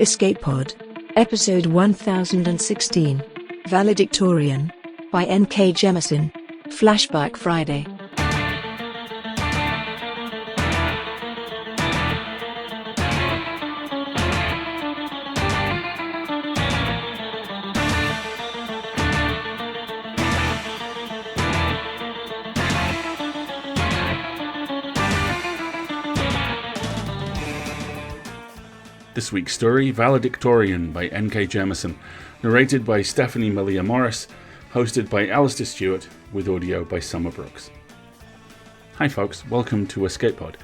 Escape Pod. Episode 1016. Valedictorian. By N.K. Jemisin. Flashback Friday. This week's story, Valedictorian by N.K. Jemisin, narrated by Stephanie Malia Morris, hosted by Alistair Stewart, with audio by Summer Brooks. Hi folks, welcome to Escape Pod.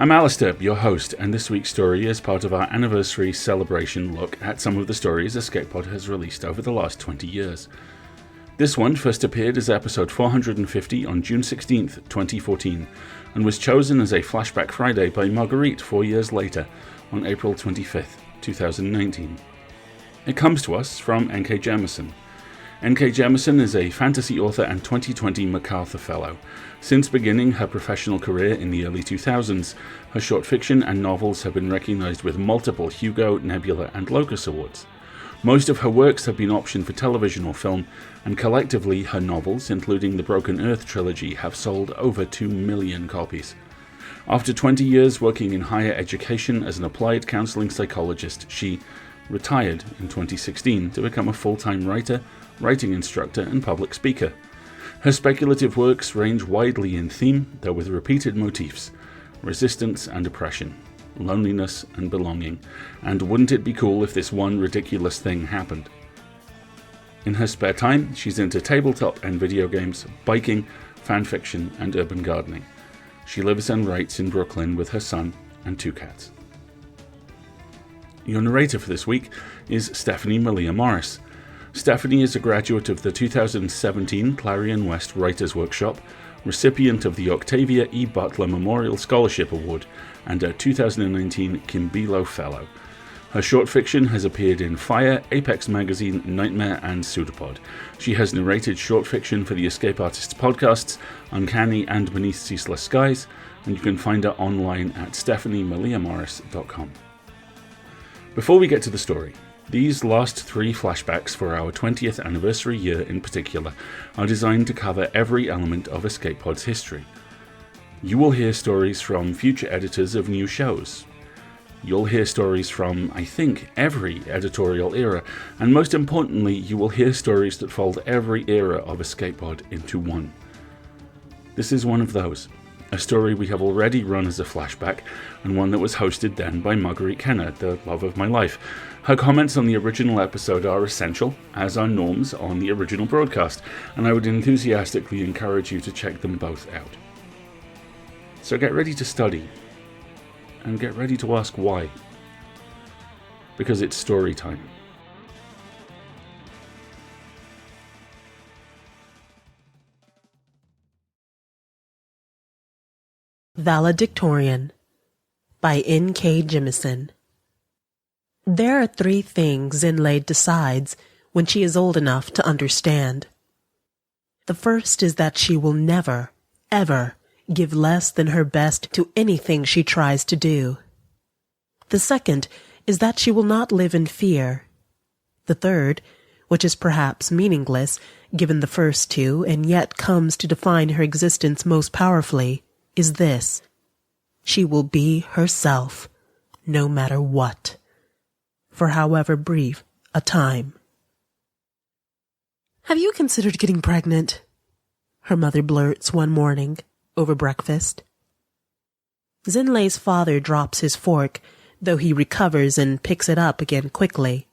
I'm Alistair, your host, and this week's story is part of our anniversary celebration look at some of the stories Escape Pod has released over the last 20 years. This one first appeared as episode 450 on June 16th, 2014, and was chosen as a Flashback Friday by Marguerite 4 years later, on April 25th, 2019. It comes to us from N.K. Jemisin. N.K. Jemisin is a fantasy author and 2020 MacArthur Fellow. Since beginning her professional career in the early 2000s, her short fiction and novels have been recognized with multiple Hugo, Nebula, and Locus Awards. Most of her works have been optioned for television or film, and collectively her novels, including the Broken Earth trilogy, have sold over 2 million copies. After 20 years working in higher education as an applied counseling psychologist, she retired in 2016 to become a full-time writer, writing instructor, and public speaker. Her speculative works range widely in theme, though with repeated motifs: resistance and oppression, loneliness and belonging, and wouldn't it be cool if this one ridiculous thing happened? In her spare time, she's into tabletop and video games, biking, fanfiction, and urban gardening. She lives and writes in Brooklyn with her son and 2 cats. Your narrator for this week is Stephanie Malia Morris. Stephanie is a graduate of the 2017 Clarion West Writers' Workshop, recipient of the Octavia E. Butler Memorial Scholarship Award, and a 2019 Kimbilo Fellow. Her short fiction has appeared in Fire, Apex Magazine, Nightmare, and Pseudopod. She has narrated short fiction for the Escape Artists podcasts, Uncanny and Beneath Ceaseless Skies, and you can find her online at stephaniemaliamorris.com. Before we get to the story, these last 3 flashbacks for our 20th anniversary year in particular are designed to cover every element of Escape Pod's history. You will hear stories from future editors of new shows. You'll hear stories from, I think, every editorial era, and most importantly, you will hear stories that fold every era of Escape Pod into one. This is one of those, a story we have already run as a flashback, and one that was hosted then by Marguerite Kenner, the love of my life. Her comments on the original episode are essential, as are Norm's on the original broadcast, and I would enthusiastically encourage you to check them both out. So get ready to study. And get ready to ask why. Because it's story time. Valedictorian by N.K. Jemisin. There are 3 things Zinley decides when she is old enough to understand. The first is that she will never, ever give less than her best to anything she tries to do. The second is that she will not live in fear. The third, which is perhaps meaningless given the first 2 and yet comes to define her existence most powerfully, is this: she will be herself, no matter what, for however brief a time. "Have you considered getting pregnant?" her mother blurts one morning over breakfast. Zinley's father drops his fork, though he recovers and picks it up again quickly.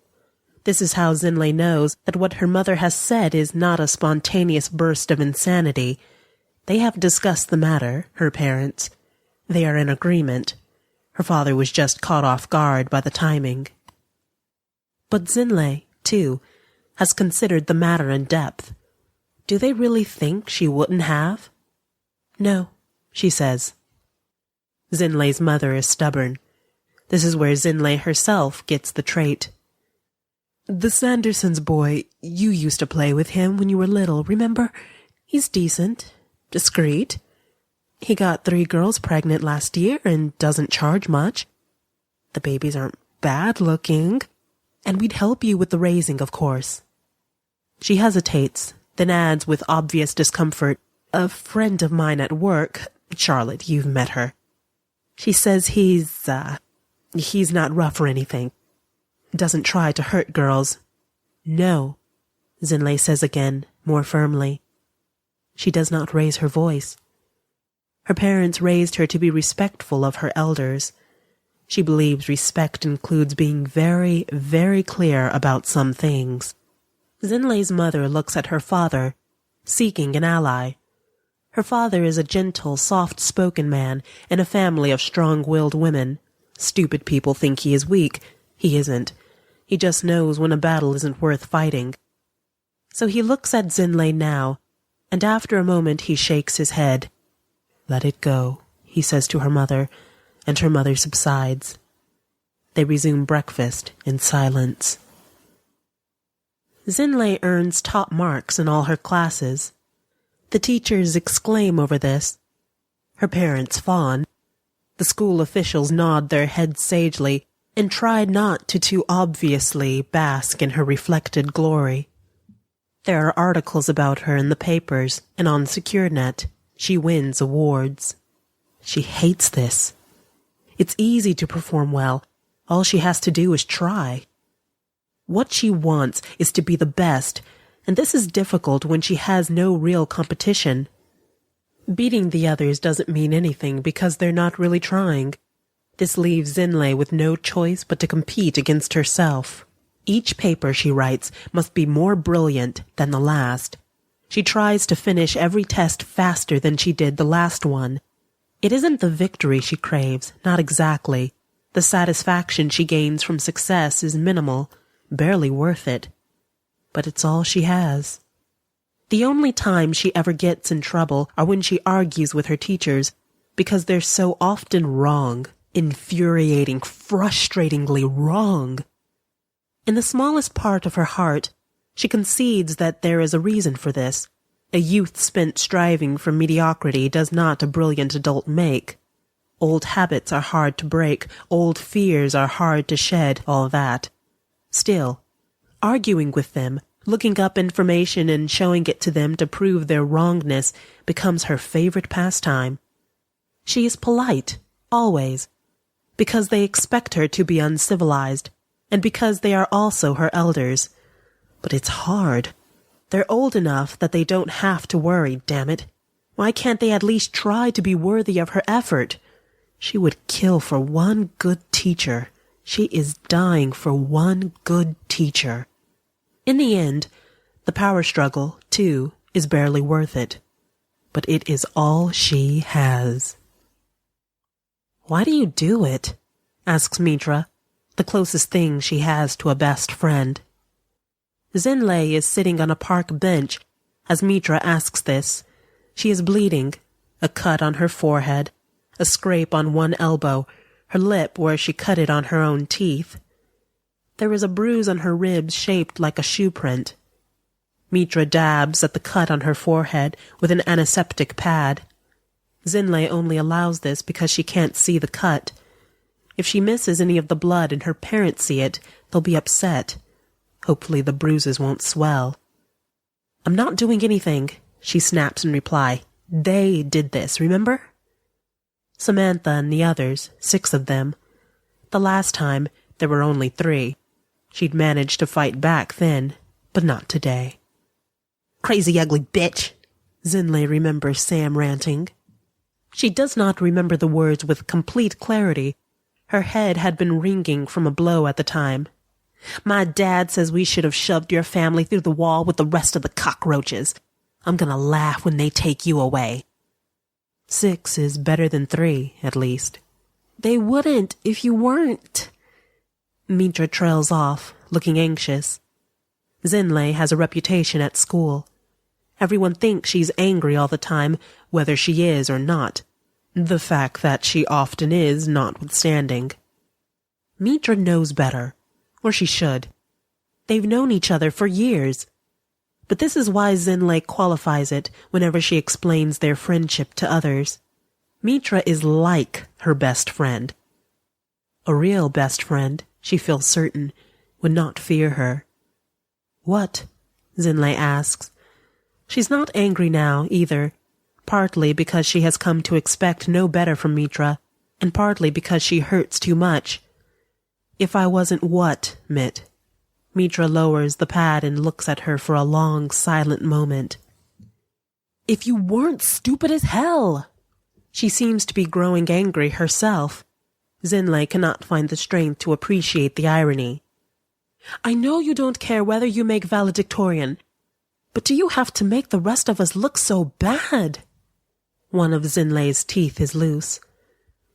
This is how Zinley knows that what her mother has said is not a spontaneous burst of insanity. They have discussed the matter, her parents. They are in agreement. Her father was just caught off guard by the timing. But Zinley, too, has considered the matter in depth. Do they really think she wouldn't have? "No," she says. Zinley's mother is stubborn. This is where Zinley herself gets the trait. "The Sandersons boy, you used to play with him when you were little, remember? He's decent, discreet. He got 3 girls pregnant last year and doesn't charge much. The babies aren't bad looking. And we'd help you with the raising, of course. She hesitates, then adds with obvious discomfort, a friend of mine at work, Charlotte, you've met her. She says he's not rough or anything. Doesn't try to hurt girls. No, Zinlei says again, more firmly. She does not raise her voice. Her parents raised her to be respectful of her elders. She believes respect includes being very, very clear about some things. Zinlei's mother looks at her father, seeking an ally. Her father is a gentle, soft-spoken man in a family of strong-willed women. Stupid people think he is weak. He isn't. He just knows when a battle isn't worth fighting. So he looks at Zinlei now, and after a moment he shakes his head. "Let it go," he says to her mother, and her mother subsides. They resume breakfast in silence. Zinlei earns top marks in all her classes. The teachers exclaim over this. Her parents fawn. The school officials nod their heads sagely and try not to too obviously bask in her reflected glory. There are articles about her in the papers and on SecureNet. She wins awards. She hates this. It's easy to perform well. All she has to do is try. What she wants is to be the best, and this is difficult when she has no real competition. Beating the others doesn't mean anything because they're not really trying. This leaves Zinlei with no choice but to compete against herself. Each paper she writes must be more brilliant than the last. She tries to finish every test faster than she did the last one. It isn't the victory she craves, not exactly. The satisfaction she gains from success is minimal, barely worth it. But it's all she has. The only time she ever gets in trouble are when she argues with her teachers, because they're so often wrong, infuriating, frustratingly wrong. In the smallest part of her heart, she concedes that there is a reason for this. A youth spent striving for mediocrity does not a brilliant adult make. Old habits are hard to break, old fears are hard to shed, all that. Still, arguing with them, looking up information and showing it to them to prove their wrongness becomes her favorite pastime. She is polite, always, because they expect her to be uncivilized, and because they are also her elders. But it's hard. They're old enough that they don't have to worry, damn it. Why can't they at least try to be worthy of her effort? She would kill for one good teacher. She is dying for one good teacher. In the end, the power struggle, too, is barely worth it. But it is all she has. "Why do you do it?" asks Mitra, the closest thing she has to a best friend. Zinlei is sitting on a park bench as Mitra asks this. She is bleeding, a cut on her forehead, a scrape on one elbow, her lip where she cut it on her own teeth. There is a bruise on her ribs shaped like a shoe print. Mitra dabs at the cut on her forehead with an antiseptic pad. Zinlei only allows this because she can't see the cut. If she misses any of the blood and her parents see it, they'll be upset. Hopefully the bruises won't swell. "I'm not doing anything," she snaps in reply. "They did this, remember?" Samantha and the others, 6 of them. The last time, there were only 3. She'd managed to fight back then, but not today. "Crazy ugly bitch," Zinlei remembers Sam ranting. She does not remember the words with complete clarity. Her head had been ringing from a blow at the time. "My dad says we should have shoved your family through the wall with the rest of the cockroaches. I'm gonna laugh when they take you away." 6 is better than 3, at least. "They wouldn't if you weren't." Mitra trails off, looking anxious. Zinlei has a reputation at school. Everyone thinks she's angry all the time, whether she is or not. The fact that she often is notwithstanding. Mitra knows better. Or she should. They've known each other for years. But this is why Zinlei qualifies it whenever she explains their friendship to others. Mitra is like her best friend. A real best friend, she feels certain, would not fear her. What? Zinlei asks. She's not angry now, either, partly because she has come to expect no better from Mitra, and partly because she hurts too much. If I wasn't what, Mitt? Mitra lowers the pad and looks at her for a long, silent moment. If you weren't stupid as hell! She seems to be growing angry herself. Zinlei cannot find the strength to appreciate the irony. I know you don't care whether you make valedictorian, but do you have to make the rest of us look so bad? One of Zinlei's teeth is loose.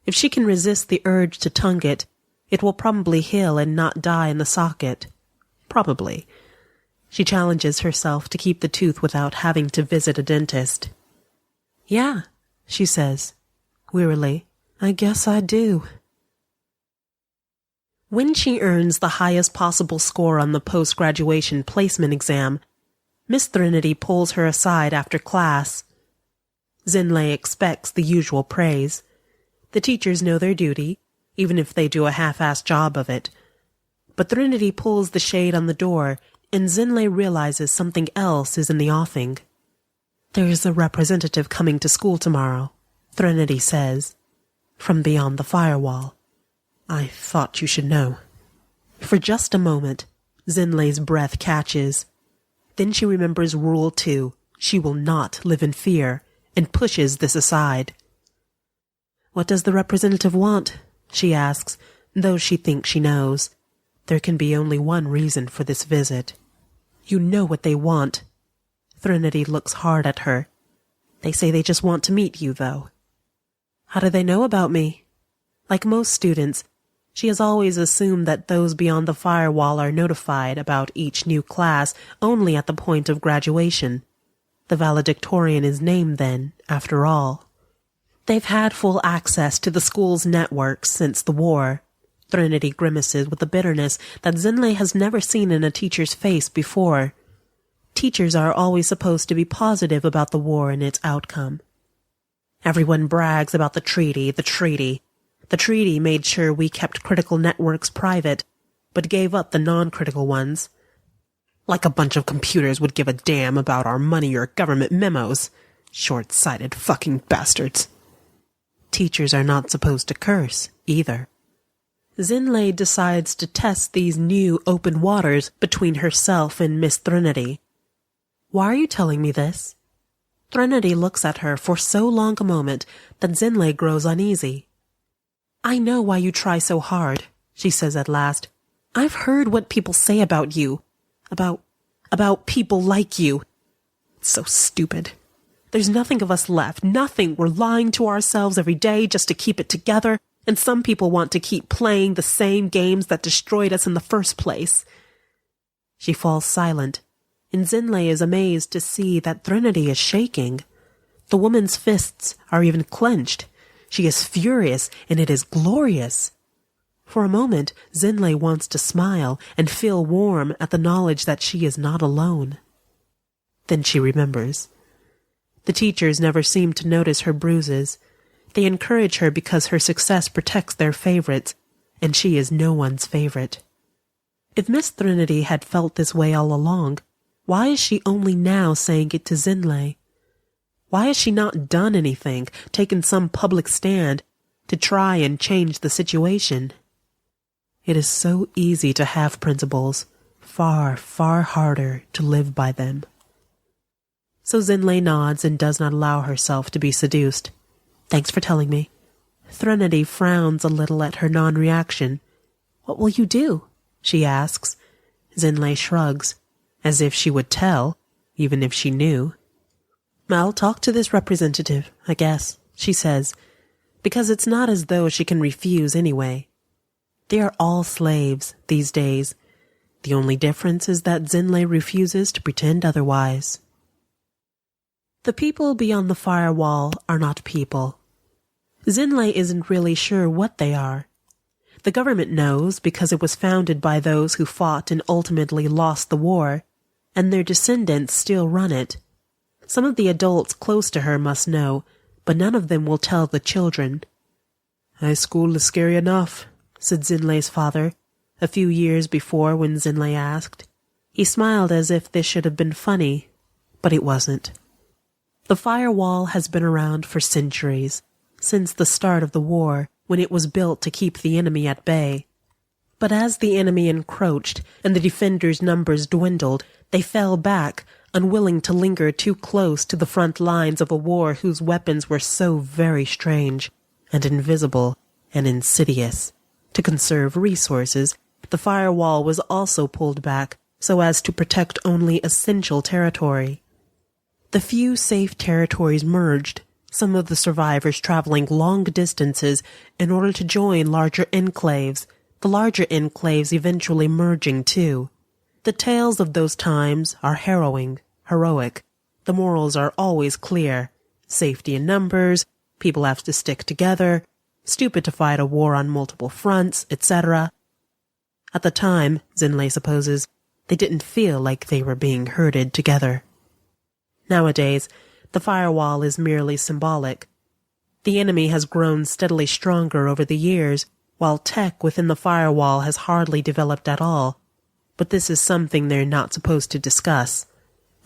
If she can resist the urge to tongue it, it will probably heal and not die in the socket. Probably. She challenges herself to keep the tooth without having to visit a dentist. Yeah, she says, wearily. I guess I do. When she earns the highest possible score on the post-graduation placement exam, Miss Threnody pulls her aside after class. Zinlei expects the usual praise. The teachers know their duty, even if they do a half-assed job of it. But Threnody pulls the shade on the door, and Zinlei realizes something else is in the offing. There's a representative coming to school tomorrow, Threnody says, from beyond the firewall. I thought you should know. For just a moment, Zinlei's breath catches. Then she remembers Rule 2, she will not live in fear, and pushes this aside. What does the representative want? She asks, though she thinks she knows. There can be only one reason for this visit. You know what they want. Threnody looks hard at her. They say they just want to meet you, though. How do they know about me? Like most students, she has always assumed that those beyond the firewall are notified about each new class only at the point of graduation. The valedictorian is named then, after all. They've had full access to the school's networks since the war. Threnody grimaces with a bitterness that Zinlei has never seen in a teacher's face before. Teachers are always supposed to be positive about the war and its outcome. Everyone brags about the treaty. The treaty made sure we kept critical networks private, but gave up the non-critical ones. Like a bunch of computers would give a damn about our money or government memos. Short-sighted fucking bastards. Teachers are not supposed to curse, either. Zinlei decides to test these new open waters between herself and Miss Threnody. Why are you telling me this? Threnody looks at her for so long a moment that Zinlei grows uneasy. I know why you try so hard, she says at last. I've heard what people say about you. About people like you. It's so stupid. There's nothing of us left. Nothing. We're lying to ourselves every day just to keep it together, and some people want to keep playing the same games that destroyed us in the first place. She falls silent, and Zinlei is amazed to see that Threnody is shaking. The woman's fists are even clenched. She is furious, and it is glorious. For a moment, Zinlei wants to smile and feel warm at the knowledge that she is not alone. Then she remembers. The teachers never seem to notice her bruises. They encourage her because her success protects their favorites, and she is no one's favorite. If Miss Threnody had felt this way all along, why is she only now saying it to Zinlei? Why has she not done anything, taken some public stand, to try and change the situation? It is so easy to have principles, far, far harder to live by them. So Zinlei nods and does not allow herself to be seduced. Thanks for telling me. Threnody frowns a little at her non-reaction. What will you do? She asks. Zinlei shrugs, as if she would tell, even if she knew. I'll talk to this representative, I guess, she says, because it's not as though she can refuse anyway. They are all slaves these days. The only difference is that Zinlei refuses to pretend otherwise. The people beyond the firewall are not people. Zinlei isn't really sure what they are. The government knows because it was founded by those who fought and ultimately lost the war, and their descendants still run it. Some of the adults close to her must know, but none of them will tell the children. High school is scary enough, said Zinlei's father, a few years before when Zinlei asked. He smiled as if this should have been funny, but it wasn't. The firewall has been around for centuries, since the start of the war, when it was built to keep the enemy at bay. But as the enemy encroached and the defenders' numbers dwindled, they fell back, unwilling to linger too close to the front lines of a war whose weapons were so very strange and invisible and insidious. To conserve resources, the firewall was also pulled back so as to protect only essential territory. The few safe territories merged, some of the survivors traveling long distances in order to join larger enclaves, the larger enclaves eventually merging too. The tales of those times are harrowing, heroic. The morals are always clear. Safety in numbers, people have to stick together, stupid to fight a war on multiple fronts, etc. At the time, Zinlei supposes, they didn't feel like they were being herded together. Nowadays, the firewall is merely symbolic. The enemy has grown steadily stronger over the years, while tech within the firewall has hardly developed at all. But this is something they're not supposed to discuss.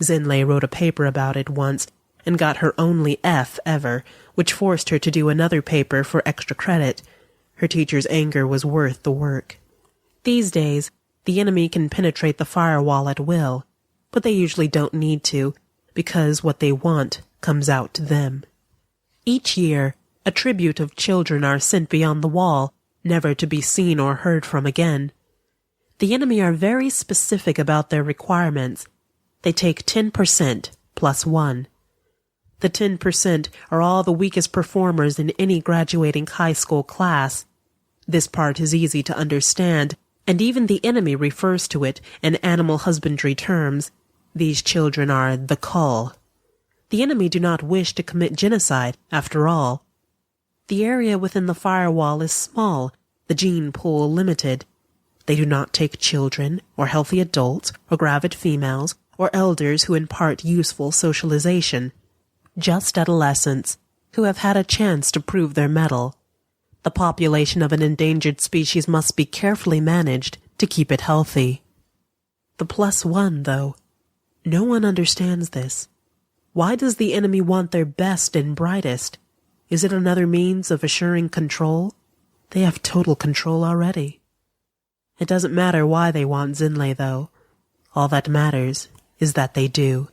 Zinlei wrote a paper about it once and got her only F ever, which forced her to do another paper for extra credit. Her teacher's anger was worth the work. These days, the enemy can penetrate the firewall at will, but they usually don't need to, because what they want comes out to them. Each year, a tribute of children are sent beyond the wall, never to be seen or heard from again. The enemy are very specific about their requirements. They take 10% plus 1. The 10% are all the weakest performers in any graduating high school class. This part is easy to understand, and even the enemy refers to it in animal husbandry terms. These children are the cull. The enemy do not wish to commit genocide, after all. The area within the firewall is small, the gene pool limited. They do not take children, or healthy adults, or gravid females, or elders who impart useful socialization. Just adolescents, who have had a chance to prove their mettle. The population of an endangered species must be carefully managed to keep it healthy. The +1, though. No one understands this. Why does the enemy want their best and brightest? Is it another means of assuring control? They have total control already. It doesn't matter why they want Zinlei, though. All that matters is that they do.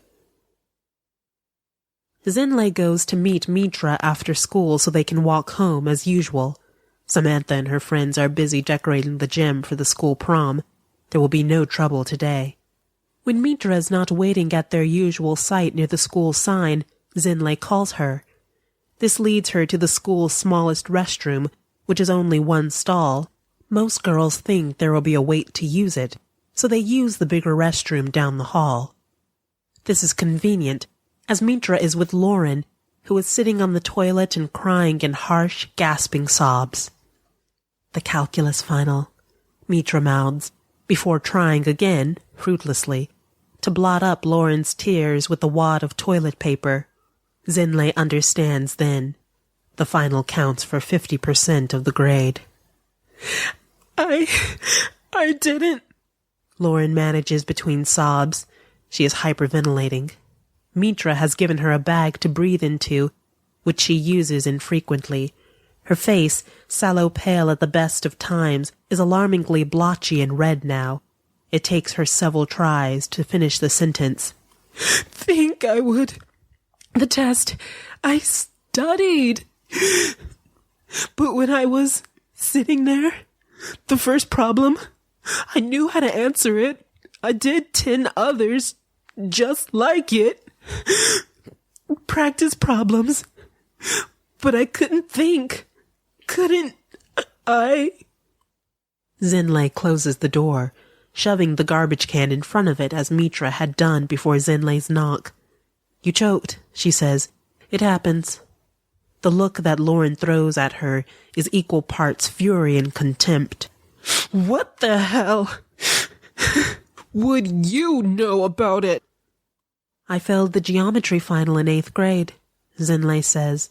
Zinlei goes to meet Mitra after school so they can walk home as usual. Samantha and her friends are busy decorating the gym for the school prom. There will be no trouble today. When Mitra is not waiting at their usual site near the school sign, Zinlei calls her. This leads her to the school's smallest restroom, which is only one stall. Most girls think there will be a wait to use it, so they use the bigger restroom down the hall. This is convenient, as Mitra is with Lauren, who is sitting on the toilet and crying in harsh, gasping sobs. The calculus final, Mitra mouths, before trying again, fruitlessly, to blot up Lauren's tears with a wad of toilet paper. Zinlei understands then. The final counts for 50% of the grade. I didn't. Lauren manages between sobs. She is hyperventilating. Mitra has given her a bag to breathe into, which she uses infrequently. Her face, sallow pale at the best of times, is alarmingly blotchy and red now. It takes her several tries to finish the sentence. Think I would. The test. I studied. But when I was sitting there, the first problem, I knew how to answer it. I did 10 others just like it. Practice problems. But I couldn't think. Couldn't I? Zinlei closes the door, shoving the garbage can in front of it as Mitra had done before Zinlei's knock. You choked, she says. It happens. The look that Lauren throws at her is equal parts fury and contempt. What the hell would you know about it? I failed the geometry final in 8th grade, Zinlei says.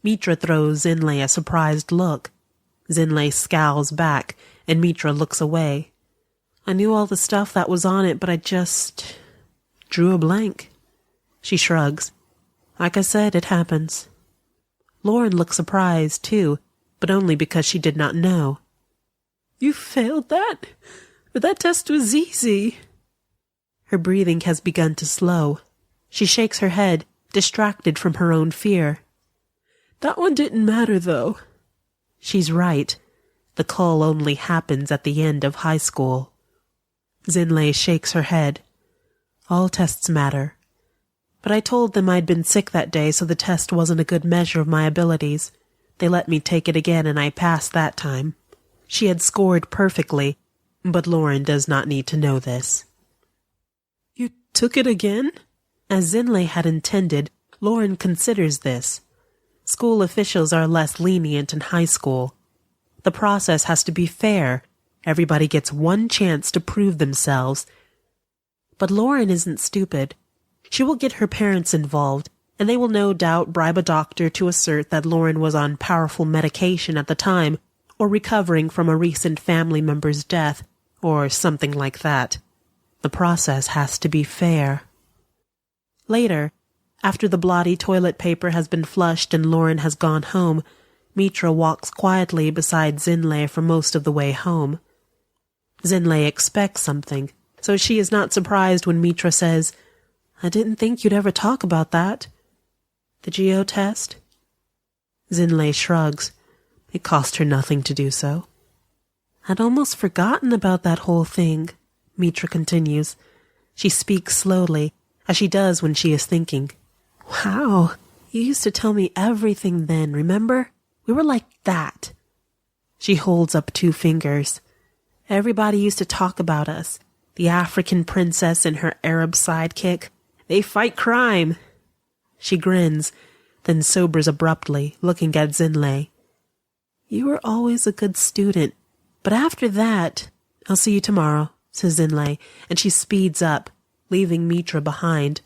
Mitra throws Zinlei a surprised look. Zinlei scowls back, and Mitra looks away. I knew all the stuff that was on it, but I just drew a blank. She shrugs. Like I said, it happens. Lauren looks surprised, too, but only because she did not know. You failed that? But that test was easy. Her breathing has begun to slow. She shakes her head, distracted from her own fear. That one didn't matter, though. She's right. The cull only happens at the end of high school. Zinlei shakes her head. All tests matter. But I told them I'd been sick that day, so the test wasn't a good measure of my abilities. They let me take it again, and I passed that time. She had scored perfectly, but Lauren does not need to know this. You took it again? As Zinlei had intended, Lauren considers this. School officials are less lenient in high school. The process has to be fair. Everybody gets one chance to prove themselves. But Lauren isn't stupid. She will get her parents involved, and they will no doubt bribe a doctor to assert that Lauren was on powerful medication at the time, or recovering from a recent family member's death, or something like that. The process has to be fair. Later, after the blotty toilet paper has been flushed and Lauren has gone home, Mitra walks quietly beside Zinlei for most of the way home. Zinlei expects something, so she is not surprised when Mitra says, I didn't think you'd ever talk about that. The geo test? Zinlei shrugs. It cost her nothing to do so. I'd almost forgotten about that whole thing, Mitra continues. She speaks slowly, as she does when she is thinking. Wow, you used to tell me everything then, remember? We were like that. She holds up 2 fingers. Everybody used to talk about us. The African princess and her Arab sidekick. They fight crime. She grins, then sobers abruptly, looking at Zinlei. You were always a good student, but after that, I'll see you tomorrow, says Zinlei, and she speeds up, leaving Mitra behind.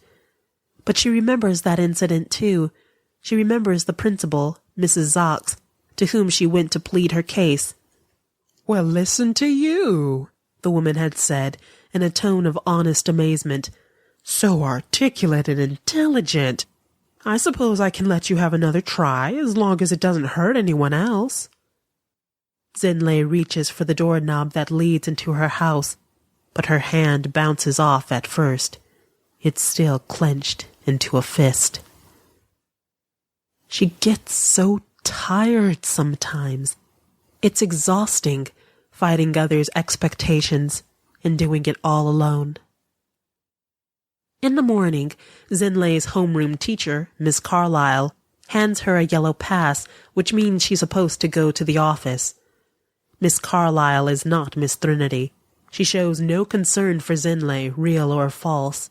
But she remembers that incident too. She remembers the principal, Mrs. Zox, to whom she went to plead her case. Well, listen to you, the woman had said, in a tone of honest amazement. So articulate and intelligent. I suppose I can let you have another try, as long as it doesn't hurt anyone else. Zinlei reaches for the doorknob that leads into her house, but her hand bounces off at first. It's still clenched into a fist. She gets so tired sometimes. It's exhausting, fighting others' expectations and doing it all alone. In the morning, Zinlei's homeroom teacher, Miss Carlyle, hands her a yellow pass, which means she's supposed to go to the office. Miss Carlyle is not Miss Trinity. She shows no concern for Zinlei, real or false.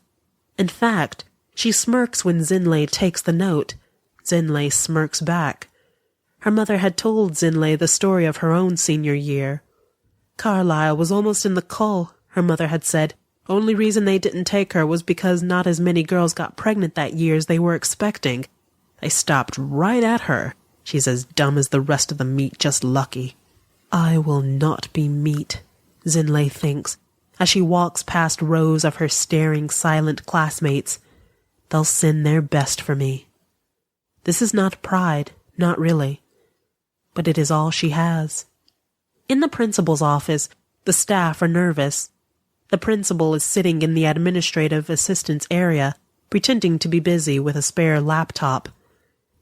In fact, she smirks when Zinlei takes the note. Zinlei smirks back. Her mother had told Zinlei the story of her own senior year. Carlyle was almost in the cull, her mother had said. Only reason they didn't take her was because not as many girls got pregnant that year as they were expecting. They stopped right at her. She's as dumb as the rest of the meat, just lucky. I will not be meat, Zinlei thinks, as she walks past rows of her staring, silent classmates. They'll send their best for me. This is not pride, not really. But it is all she has. In the principal's office, the staff are nervous. The principal is sitting in the administrative assistant's area, pretending to be busy with a spare laptop.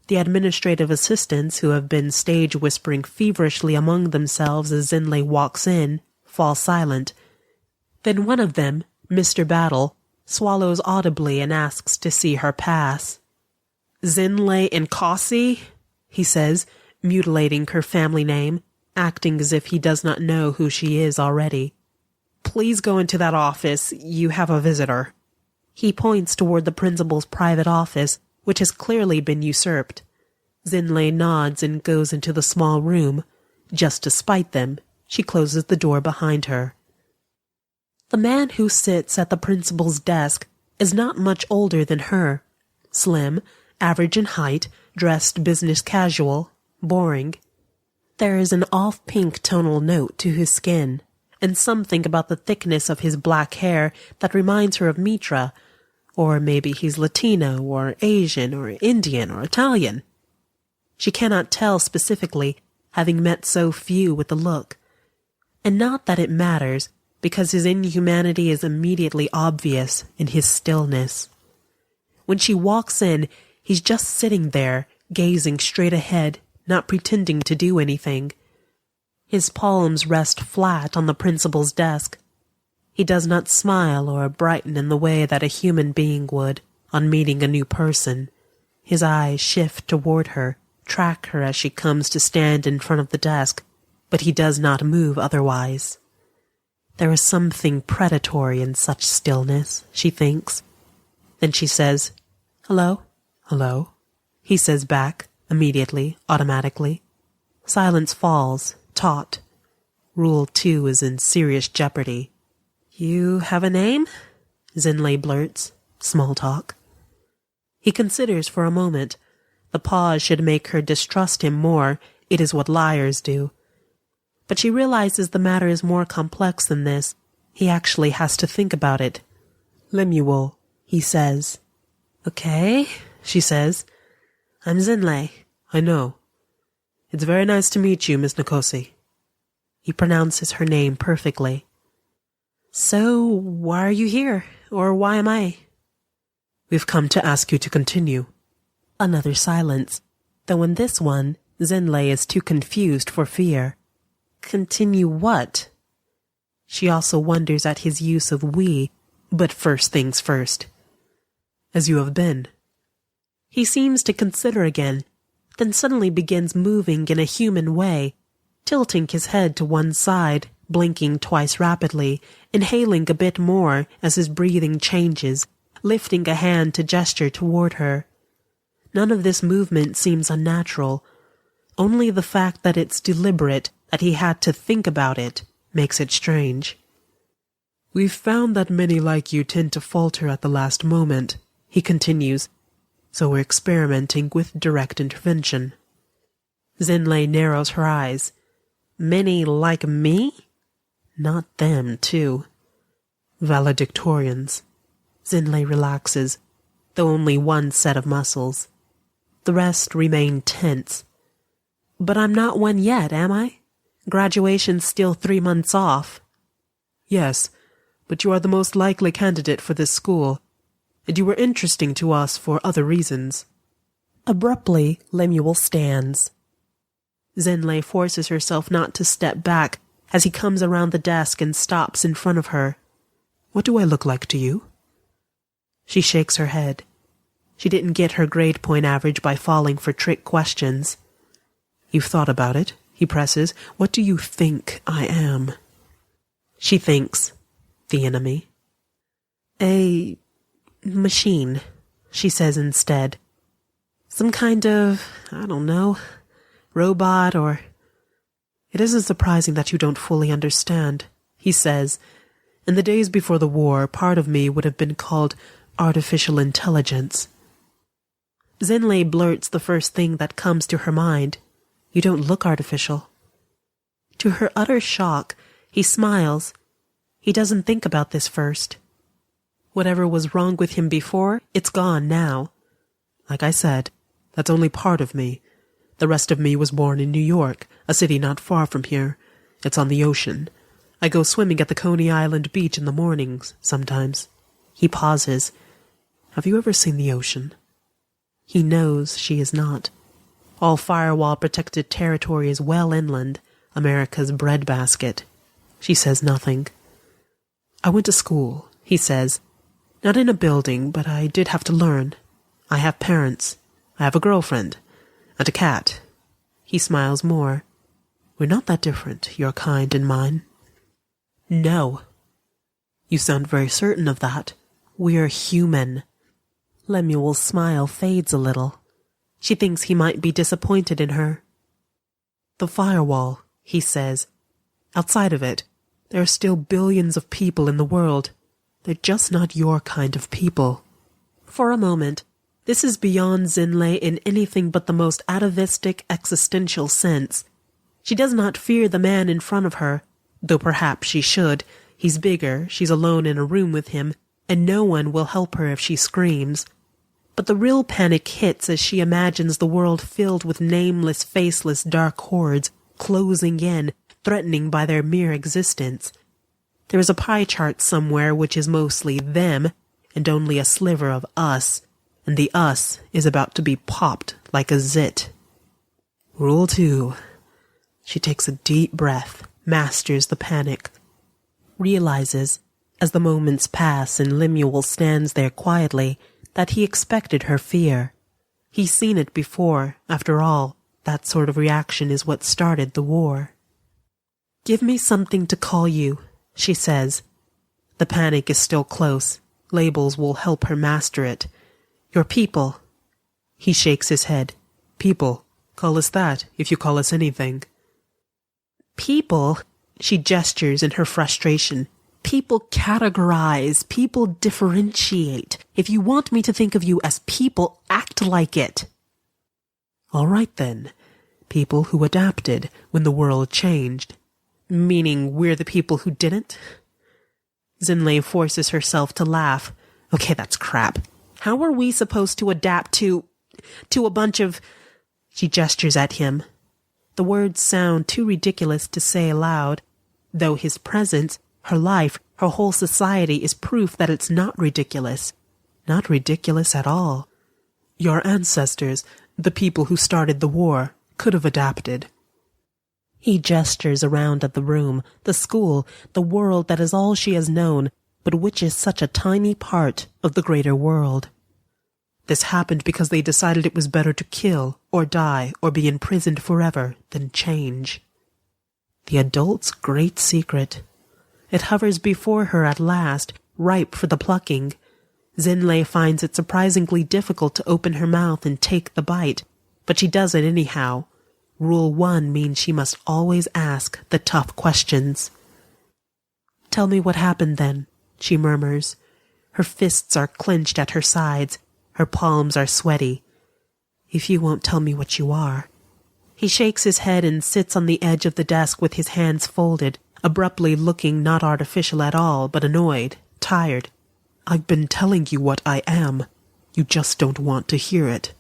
The administrative assistants, who have been stage whispering feverishly among themselves as Zinlei walks in, fall silent. Then one of them, Mr. Battle, swallows audibly and asks to see her pass. Zinlei Nkasi, he says, mutilating her family name, acting as if he does not know who she is already. Please go into that office. You have a visitor. He points toward the principal's private office, which has clearly been usurped. Zinlei nods and goes into the small room. Just to spite them, she closes the door behind her. The man who sits at the principal's desk is not much older than her. Slim, average in height, dressed business casual, boring. There is an off-pink tonal note to his skin, and something about the thickness of his black hair that reminds her of Mitra, or maybe he's Latino, or Asian, or Indian, or Italian. She cannot tell specifically, having met so few with the look. And not that it matters, because his inhumanity is immediately obvious in his stillness. When she walks in, he's just sitting there, gazing straight ahead, not pretending to do anything. His palms rest flat on the principal's desk. He does not smile or brighten in the way that a human being would on meeting a new person. His eyes shift toward her, track her as she comes to stand in front of the desk, but he does not move otherwise. There is something predatory in such stillness, she thinks. Then she says, "Hello?" "Hello?" He says back, immediately, automatically. Silence falls, taut. Rule 2 is in serious jeopardy. "You have a name?" Zinlei blurts. Small talk. He considers for a moment. The pause should make her distrust him more. It is what liars do. But she realizes the matter is more complex than this. He actually has to think about it. "Lemuel," he says. "Okay," she says. "I'm Zinlei." "I know. It's very nice to meet you, Miss Nkosi." He pronounces her name perfectly. "So, why are you here? Or why am I?" "We've come to ask you to continue." Another silence, though in this one, Zinlei is too confused for fear. Continue what? She also wonders at his use of we, but first things first. "As you have been." He seems to consider again, then suddenly begins moving in a human way, tilting his head to one side, blinking twice rapidly, inhaling a bit more as his breathing changes, lifting a hand to gesture toward her. None of this movement seems unnatural. Only the fact that it's deliberate, that he had to think about it, makes it strange. "We've found that many like you tend to falter at the last moment," he continues, "so we're experimenting with direct intervention." Zinlei narrows her eyes. "Many like me?" "Not them, too." "Valedictorians." Zinlei relaxes, though only one set of muscles. The rest remain tense. "But I'm not one yet, am I? Graduation's still 3 months off." "Yes, but you are the most likely candidate for this school, and you were interesting to us for other reasons." Abruptly, Lemuel stands. Zinlei forces herself not to step back as he comes around the desk and stops in front of her. "What do I look like to you?" She shakes her head. She didn't get her grade point average by falling for trick questions. "You've thought about it?" He presses. "What do you think I am?" She thinks. The enemy. "A machine," she says instead. "Some kind of, I don't know, robot or—" "It isn't surprising that you don't fully understand," he says. "In the days before the war, part of me would have been called artificial intelligence." Zinlei blurts the first thing that comes to her mind. "You don't look artificial." To her utter shock, he smiles. He doesn't think about this first. Whatever was wrong with him before, it's gone now. "Like I said, that's only part of me. The rest of me was born in New York, a city not far from here. It's on the ocean. I go swimming at the Coney Island beach in the mornings, sometimes." He pauses. "Have you ever seen the ocean?" He knows she is not. All firewall-protected territory is well inland, America's breadbasket. She says nothing. "I went to school," he says. "Not in a building, but I did have to learn. I have parents. I have a girlfriend. And a cat." He smiles more. "We're not that different, your kind and mine." "No." "You sound very certain of that. We're human." Lemuel's smile fades a little. She thinks he might be disappointed in her. "The firewall," he says. "Outside of it, there are still billions of people in the world. They're just not your kind of people." For a moment, this is beyond Zinlei in anything but the most atavistic existential sense. She does not fear the man in front of her, though perhaps she should. He's bigger, she's alone in a room with him, and no one will help her if she screams. But the real panic hits as she imagines the world filled with nameless, faceless, dark hordes, closing in, threatening by their mere existence. There is a pie chart somewhere which is mostly them, and only a sliver of us, and the us is about to be popped like a zit. Rule 2. She takes a deep breath, masters the panic, realizes, as the moments pass and Lemuel stands there quietly, that he expected her fear. He's seen it before. After all, that sort of reaction is what started the war. "Give me something to call you," she says. The panic is still close. Labels will help her master it. "Your people." He shakes his head. "People? Call us that, if you call us anything." "People?" She gestures in her frustration. "People categorize. People differentiate. If you want me to think of you as people, act like it." "All right then. People who adapted when the world changed." "Meaning we're the people who didn't?" Zinlei forces herself to laugh. "Okay, that's crap. How are we supposed to adapt to a bunch of—" She gestures at him. The words sound too ridiculous to say aloud, though his presence, her life, her whole society is proof that it's not ridiculous. Not ridiculous at all. "Your ancestors, the people who started the war, could have adapted." He gestures around at the room, the school, the world that is all she has known, but which is such a tiny part of the greater world. "This happened because they decided it was better to kill, or die, or be imprisoned forever than change." The adult's great secret. It hovers before her at last, ripe for the plucking. Zinlei finds it surprisingly difficult to open her mouth and take the bite, but she does it anyhow. Rule 1 means she must always ask the tough questions. "Tell me what happened then," she murmurs. Her fists are clenched at her sides. Her palms are sweaty. "If you won't tell me what you are." He shakes his head and sits on the edge of the desk with his hands folded, abruptly looking not artificial at all, but annoyed, tired. "I've been telling you what I am. You just don't want to hear it."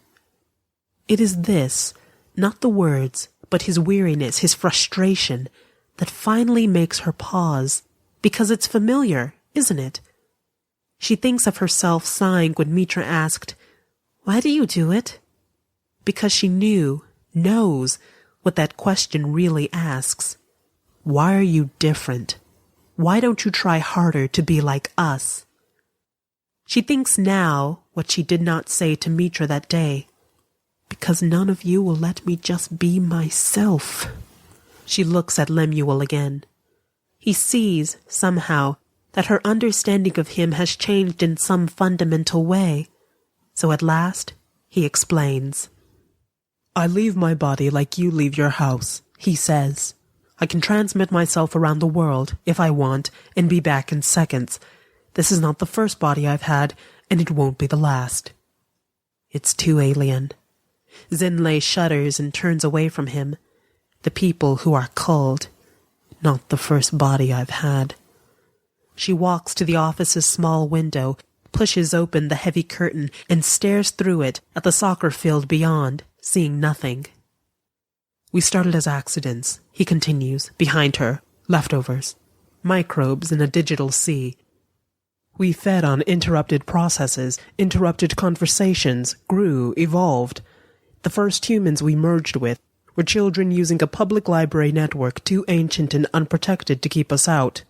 It is this, not the words, but his weariness, his frustration, that finally makes her pause, because it's familiar, isn't it? She thinks of herself sighing when Mitra asked, "Why do you do it?" Because she knows, what that question really asks. Why are you different? Why don't you try harder to be like us? She thinks now what she did not say to Mitra that day. Because none of you will let me just be myself. She looks at Lemuel again. He sees, somehow, that her understanding of him has changed in some fundamental way. So at last, he explains. "I leave my body like you leave your house," he says. "I can transmit myself around the world, if I want, and be back in seconds. This is not the first body I've had, and it won't be the last." It's too alien. Zinlei shudders and turns away from him. The people who are called. Not the first body I've had. She walks to the office's small window, pushes open the heavy curtain, and stares through it at the soccer field beyond, seeing nothing. "We started as accidents," he continues, behind her, leftovers, microbes in a digital sea. "We fed on interrupted processes, interrupted conversations, grew, evolved. The first humans we merged with were children using a public library network too ancient and unprotected to keep us out.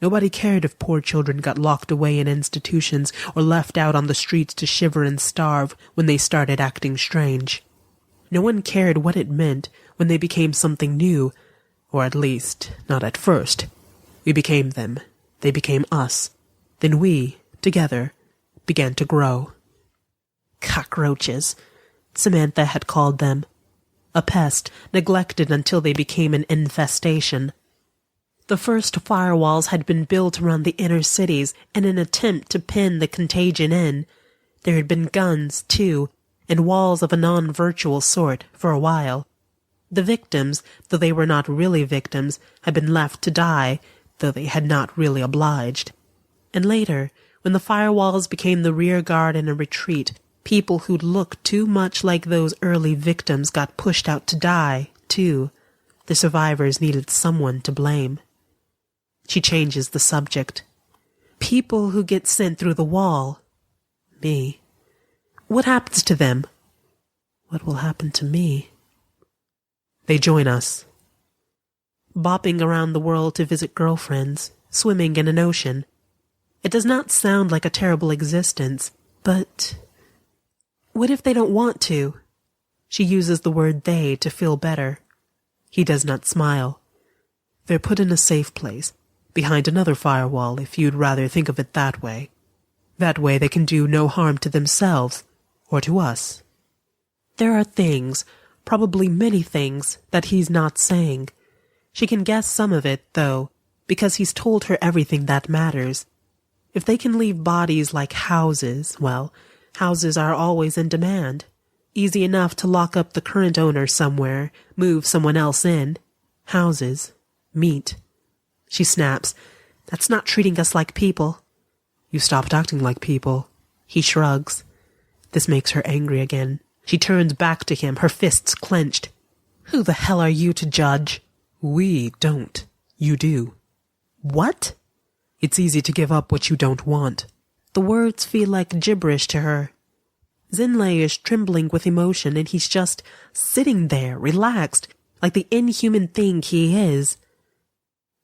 Nobody cared if poor children got locked away in institutions or left out on the streets to shiver and starve when they started acting strange. No one cared what it meant when they became something new, or at least, not at first. We became them. They became us. Then we, together, began to grow." Cockroaches, Samantha had called them. A pest, neglected until they became an infestation. The first firewalls had been built around the inner cities in an attempt to pin the contagion in. There had been guns, too, and walls of a non-virtual sort for a while. The victims, though they were not really victims, had been left to die, though they had not really obliged. And later, when the firewalls became the rear guard and a retreat, people who looked too much like those early victims got pushed out to die, too. The survivors needed someone to blame. She changes the subject. People who get sent through the wall. Me. What happens to them? What will happen to me? They join us. Bopping around the world to visit girlfriends, swimming in an ocean. It does not sound like a terrible existence, but what if they don't want to? She uses the word they to feel better. He does not smile. They're put in a safe place, behind another firewall if you'd rather think of it that way. That way they can do no harm to themselves, or to us. There are things, probably many things, that he's not saying. She can guess some of it, though, because he's told her everything that matters. If they can leave bodies like houses, well, houses are always in demand. Easy enough to lock up the current owner somewhere, move someone else in. Houses. Meat. She snaps. That's not treating us like people. You stopped acting like people. He shrugs. This makes her angry again. She turns back to him, her fists clenched. Who the hell are you to judge? We don't. You do. What? It's easy to give up what you don't want. The words feel like gibberish to her. Zinlei is trembling with emotion, and he's just sitting there, relaxed, like the inhuman thing he is.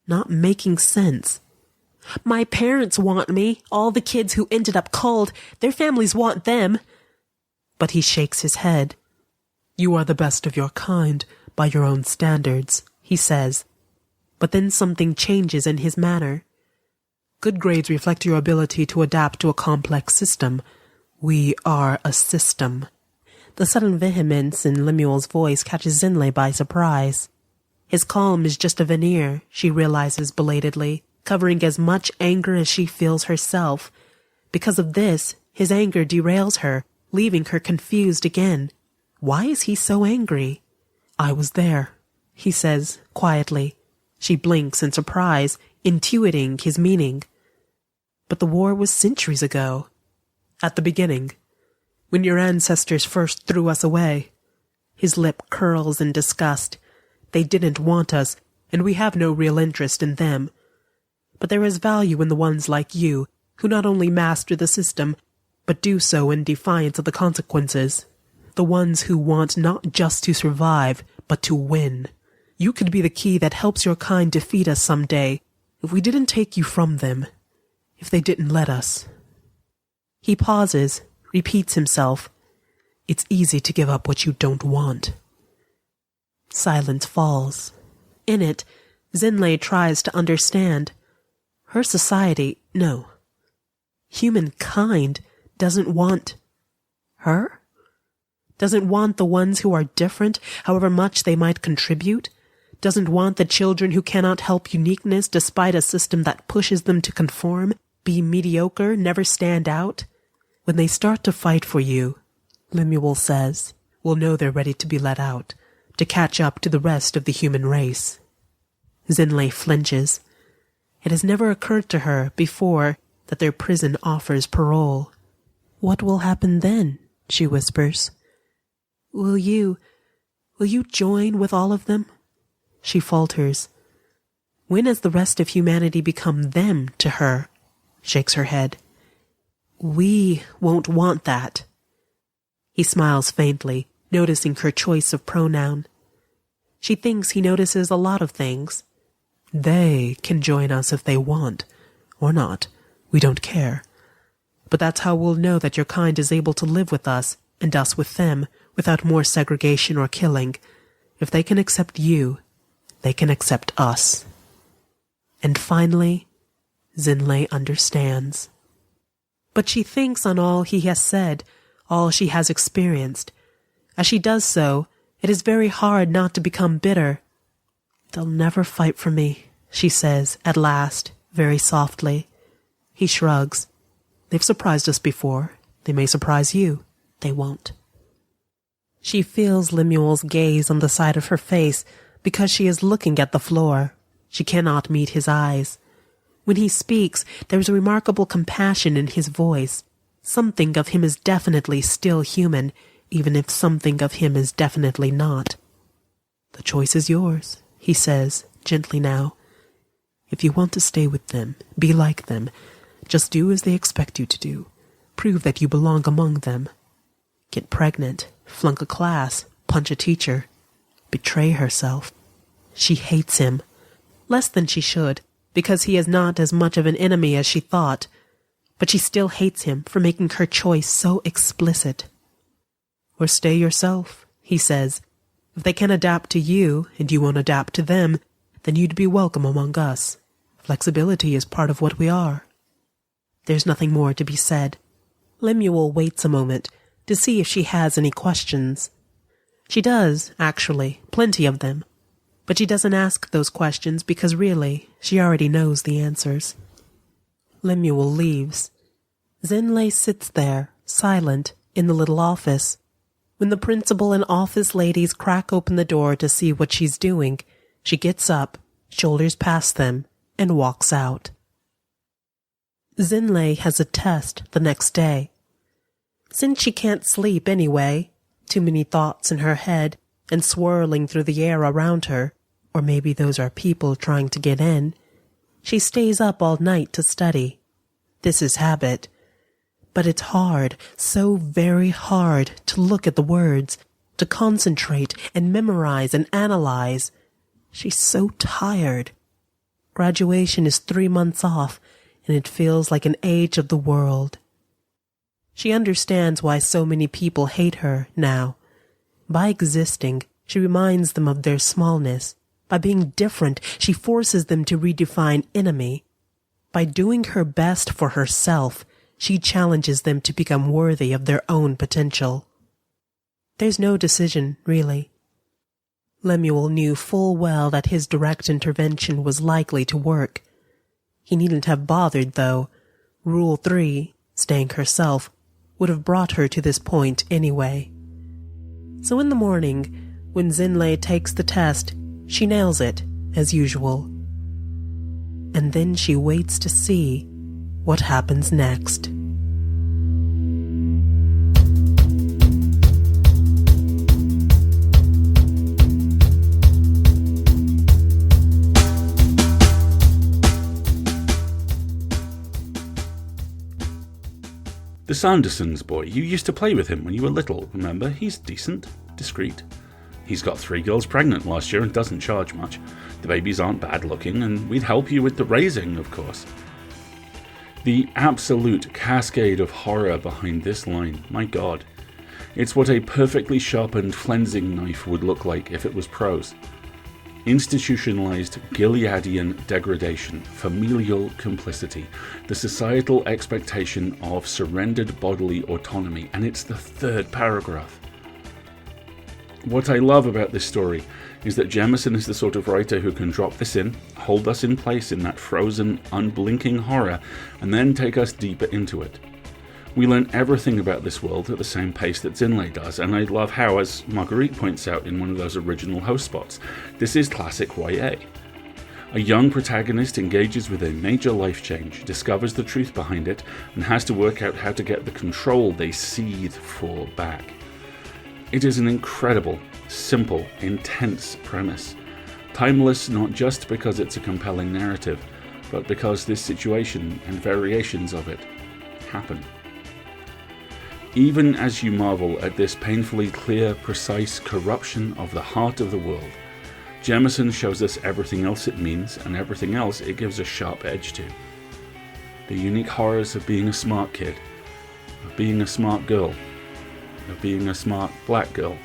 Not making sense. My parents want me. All the kids who ended up cold, their families want them. But he shakes his head. You are the best of your kind, by your own standards, he says. But then something changes in his manner. Good grades reflect your ability to adapt to a complex system. We are a system. The sudden vehemence in Lemuel's voice catches Zinlei by surprise. His calm is just a veneer, she realizes belatedly, covering as much anger as she feels herself. Because of this, his anger derails her, leaving her confused again. Why is he so angry? I was there, he says quietly. She blinks in surprise, intuiting his meaning. But the war was centuries ago. At the beginning, when your ancestors first threw us away. His lip curls in disgust. They didn't want us, and we have no real interest in them. But there is value in the ones like you, who not only master the system, but do so in defiance of the consequences. The ones who want not just to survive, but to win. You could be the key that helps your kind defeat us someday, if we didn't take you from them. If they didn't let us. He pauses, repeats himself. It's easy to give up what you don't want. Silence falls. In it, Zinlei tries to understand. Her society, no. Humankind doesn't want her? Doesn't want the ones who are different, however much they might contribute? Doesn't want the children who cannot help uniqueness despite a system that pushes them to conform, be mediocre, never stand out? When they start to fight for you, Lemuel says, we'll know they're ready to be let out, to catch up to the rest of the human race. Zinlei flinches. It has never occurred to her before that their prison offers parole. What will happen then? She whispers. Will you join with all of them? She falters. When has the rest of humanity become them to her? Shakes her head. We won't want that. He smiles faintly, noticing her choice of pronoun. She thinks he notices a lot of things. They can join us if they want, or not. We don't care. But that's how we'll know that your kind is able to live with us, and us with them, without more segregation or killing. If they can accept you, they can accept us. And finally, Zinlei understands. But she thinks on all he has said, all she has experienced. As she does so, it is very hard not to become bitter. They'll never fight for me, she says, at last, very softly. He shrugs. They've surprised us before. They may surprise you. They won't. She feels Lemuel's gaze on the side of her face because she is looking at the floor. She cannot meet his eyes. When he speaks, there is a remarkable compassion in his voice. Something of him is definitely still human, even if something of him is definitely not. "The choice is yours," he says, gently now. "If you want to stay with them, be like them. Just do as they expect you to do. Prove that you belong among them. Get pregnant, flunk a class, punch a teacher, betray herself." She hates him. Less than she should, because he is not as much of an enemy as she thought. But she still hates him for making her choice so explicit. "Or stay yourself," he says. "If they can adapt to you, and you won't adapt to them, then you'd be welcome among us. Flexibility is part of what we are." There's nothing more to be said. Lemuel waits a moment to see if she has any questions. She does, actually, plenty of them. But she doesn't ask those questions because really, she already knows the answers. Lemuel leaves. Zinlei sits there, silent, in the little office. When the principal and office ladies crack open the door to see what she's doing, she gets up, shoulders past them, and walks out. Zinlei has a test the next day. Since she can't sleep anyway, too many thoughts in her head and swirling through the air around her, or maybe those are people trying to get in, she stays up all night to study. This is habit. But it's hard, so very hard, to look at the words, to concentrate and memorize and analyze. She's so tired. Graduation is 3 months off, and it feels like an age of the world. She understands why so many people hate her now. By existing, she reminds them of their smallness. By being different, she forces them to redefine enemy. By doing her best for herself, she challenges them to become worthy of their own potential. There's no decision, really. Lemuel knew full well that his direct intervention was likely to work. He needn't have bothered, though. Rule 3, staying herself, would have brought her to this point anyway. So in the morning, when Zinlei takes the test, she nails it, as usual. And then she waits to see what happens next. The Sanderson's boy, you used to play with him when you were little, remember? He's decent, discreet. He's got 3 girls pregnant last year and doesn't charge much. The babies aren't bad looking, and we'd help you with the raising, of course. The absolute cascade of horror behind this line, my god. It's what a perfectly sharpened flensing knife would look like if it was prose. Institutionalized Gileadian degradation, familial complicity, the societal expectation of surrendered bodily autonomy, and it's the 3rd paragraph. What I love about this story is that Jemison is the sort of writer who can drop this in, hold us in place in that frozen, unblinking horror, and then take us deeper into it. We learn everything about this world at the same pace that Zinlei does, and I love how, as Marguerite points out in one of those original host spots, this is classic YA. A young protagonist engages with a major life change, discovers the truth behind it, and has to work out how to get the control they seethe for back. It is an incredible, simple, intense premise. Timeless not just because it's a compelling narrative, but because this situation and variations of it happen. Even as you marvel at this painfully clear, precise corruption of the heart of the world, Jemison shows us everything else it means and everything else it gives a sharp edge to. The unique horrors of being a smart kid, of being a smart girl, of being a smart black girl,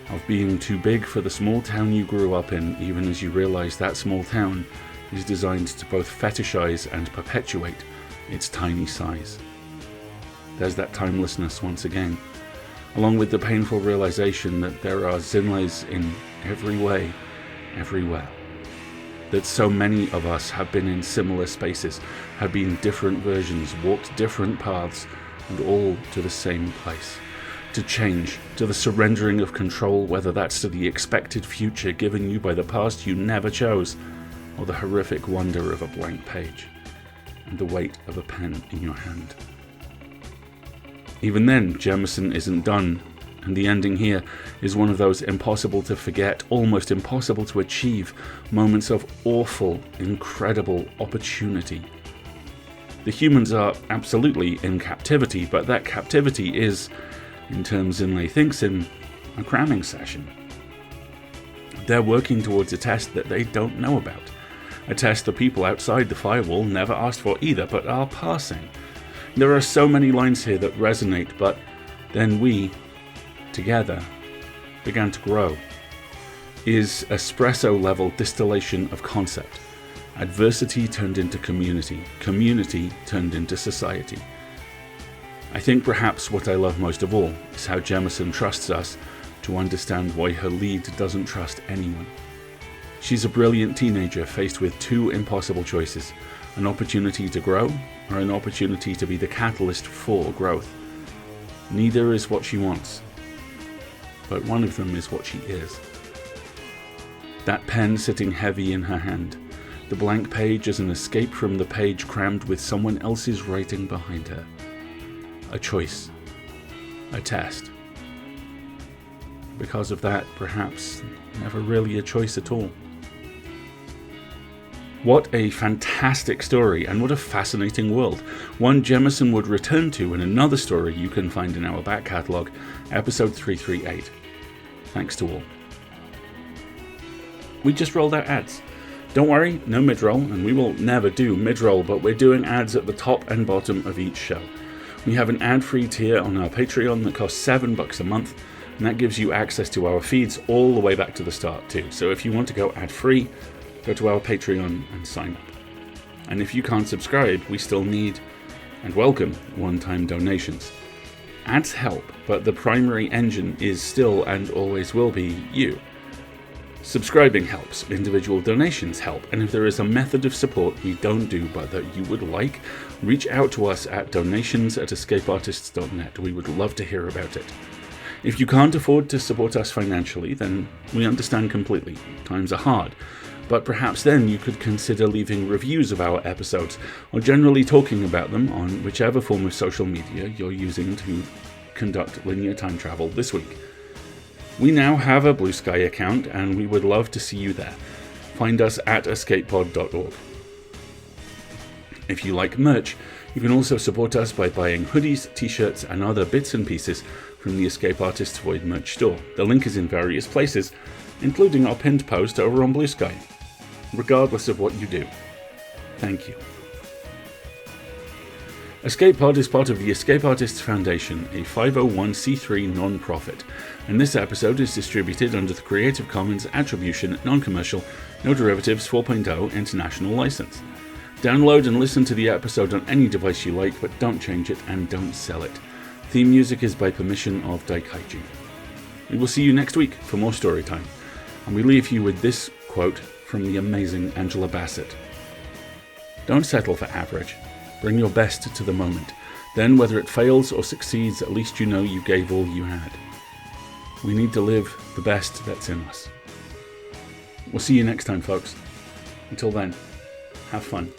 of being too big for the small town you grew up in, even as you realize that small town is designed to both fetishize and perpetuate its tiny size. There's that timelessness once again, along with the painful realization that there are Zinleis in every way, everywhere. That so many of us have been in similar spaces, have been different versions, walked different paths, and all to the same place. to change, to the surrendering of control, whether that's to the expected future given you by the past you never chose, or the horrific wonder of a blank page and the weight of a pen in your hand. Even then, Jemison isn't done, and the ending here is one of those impossible to forget, almost impossible to achieve moments of awful, incredible opportunity. The humans are absolutely in captivity, but that captivity is, in terms Zinlei thinks in, a cramming session. They're working towards a test that they don't know about. A test the people outside the firewall never asked for either, but are passing. There are so many lines here that resonate, but then we, together, began to grow. Is espresso-level distillation of concept. Adversity turned into community. Community turned into society. I think perhaps what I love most of all is how Jemison trusts us to understand why her lead doesn't trust anyone. She's a brilliant teenager faced with two impossible choices, an opportunity to grow or an opportunity to be the catalyst for growth. Neither is what she wants, but one of them is what she is. That pen sitting heavy in her hand, the blank page as an escape from the page crammed with someone else's writing behind her. A choice. A test. Because of that, perhaps never really a choice at all. What a fantastic story, and what a fascinating world. One Jemison would return to in another story you can find in our back catalogue, episode 338. Thanks to all. We just rolled out ads. Don't worry, no mid-roll, and we will never do mid-roll, but we're doing ads at the top and bottom of each show. We have an ad-free tier on our Patreon that costs $7 a month, and that gives you access to our feeds all the way back to the start too. So if you want to go ad-free, go to our Patreon and sign up. And if you can't subscribe, we still need and welcome one-time donations. Ads help, but the primary engine is still and always will be you. Subscribing helps, individual donations help, and if there is a method of support we don't do but that you would like, reach out to us at donations@escapeartists.net. We would love to hear about it. If you can't afford to support us financially, then we understand completely. Times are hard. But perhaps then you could consider leaving reviews of our episodes, or generally talking about them on whichever form of social media you're using to conduct linear time travel this week. We now have a Blue Sky account, and we would love to see you there. Find us at escapepod.org. If you like merch, you can also support us by buying hoodies, t-shirts, and other bits and pieces from the Escape Artists Void merch store. The link is in various places, including our pinned post over on Blue Sky. Regardless of what you do, thank you. Escape Pod is part of the Escape Artists Foundation, a 501c3 non-profit, and this episode is distributed under the Creative Commons Attribution, Non-Commercial, No Derivatives 4.0 International License. Download and listen to the episode on any device you like, but don't change it and don't sell it. Theme music is by permission of Daikaiju. We will see you next week for more story time, and we leave you with this quote from the amazing Angela Bassett. Don't settle for average. Bring your best to the moment. Then, whether it fails or succeeds, at least you know you gave all you had. We need to live the best that's in us. We'll see you next time, folks. Until then, have fun.